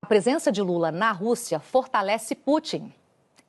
A presença de Lula na Rússia fortalece Putin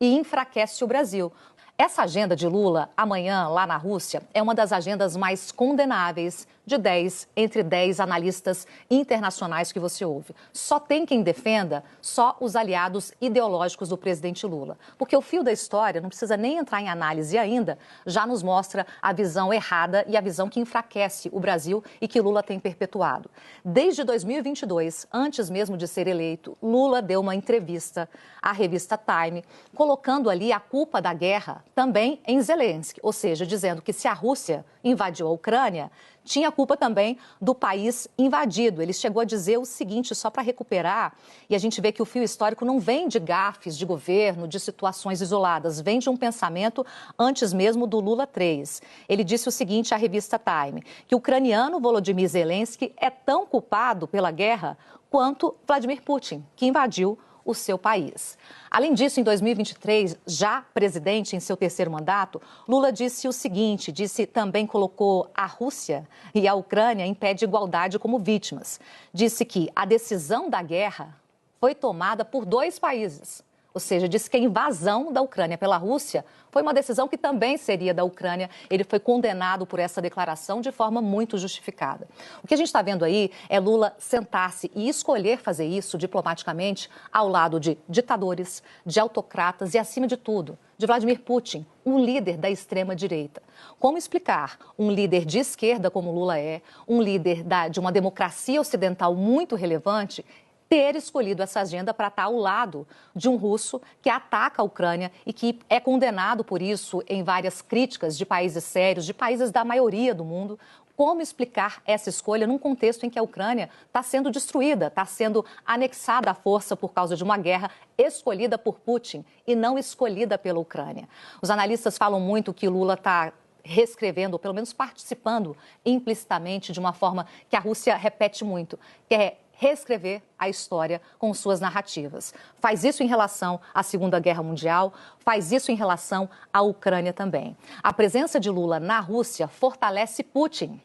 e enfraquece o Brasil. Essa agenda de Lula, amanhã, lá na Rússia, é uma das agendas mais condenáveis de 10, entre 10 analistas internacionais que você ouve. Só tem quem defenda, só os aliados ideológicos do presidente Lula. Porque o fio da história, não precisa nem entrar em análise ainda, já nos mostra a visão errada e a visão que enfraquece o Brasil e que Lula tem perpetuado. Desde 2022, antes mesmo de ser eleito, Lula deu uma entrevista à revista Time, colocando ali a culpa da guerra também em Zelensky, ou seja, dizendo que se a Rússia invadiu a Ucrânia, tinha culpa também do país invadido. Ele chegou a dizer o seguinte, só para recuperar, e a gente vê que o fio histórico não vem de gafes de governo, de situações isoladas, vem de um pensamento antes mesmo do Lula 3. Ele disse o seguinte à revista Time, que o ucraniano Volodymyr Zelensky é tão culpado pela guerra quanto Vladimir Putin, que invadiu o seu país. Além disso, em 2023, já presidente em seu terceiro mandato, Lula disse o seguinte, também colocou a Rússia e a Ucrânia em pé de igualdade como vítimas. Disse que a decisão da guerra foi tomada por dois países. Ou seja, disse que a invasão da Ucrânia pela Rússia foi uma decisão que também seria da Ucrânia. Ele foi condenado por essa declaração de forma muito justificada. O que a gente está vendo aí é Lula sentar-se e escolher fazer isso diplomaticamente ao lado de ditadores, de autocratas e, acima de tudo, de Vladimir Putin, um líder da extrema-direita. Como explicar um líder de esquerda como Lula é, um líder de uma democracia ocidental muito relevante, ter escolhido essa agenda para estar ao lado de um russo que ataca a Ucrânia e que é condenado por isso em várias críticas de países sérios, de países da maioria do mundo? Como explicar essa escolha num contexto em que a Ucrânia está sendo destruída, está sendo anexada à força por causa de uma guerra escolhida por Putin e não escolhida pela Ucrânia? Os analistas falam muito que Lula está reescrevendo, ou pelo menos participando implicitamente de uma forma que a Rússia repete muito, que é reescrever a história com suas narrativas. Faz isso em relação à Segunda Guerra Mundial, faz isso em relação à Ucrânia também. A presença de Lula na Rússia fortalece Putin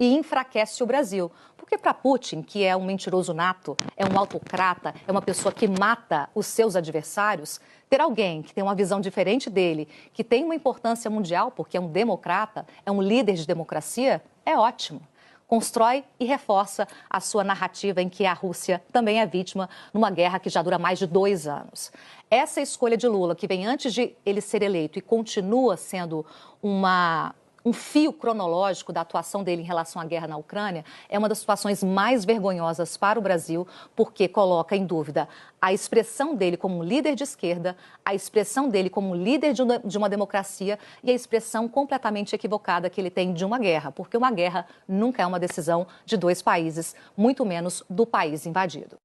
e enfraquece o Brasil. Porque para Putin, que é um mentiroso nato, é um autocrata, é uma pessoa que mata os seus adversários, ter alguém que tem uma visão diferente dele, que tem uma importância mundial, porque é um democrata, é um líder de democracia, é ótimo. Constrói e reforça a sua narrativa em que a Rússia também é vítima numa guerra que já dura mais de 2 anos. Essa escolha de Lula, que vem antes de ele ser eleito e continua sendo um fio cronológico da atuação dele em relação à guerra na Ucrânia, é uma das situações mais vergonhosas para o Brasil, porque coloca em dúvida a expressão dele como um líder de esquerda, a expressão dele como um líder de uma democracia e a expressão completamente equivocada que ele tem de uma guerra, porque uma guerra nunca é uma decisão de 2 países, muito menos do país invadido.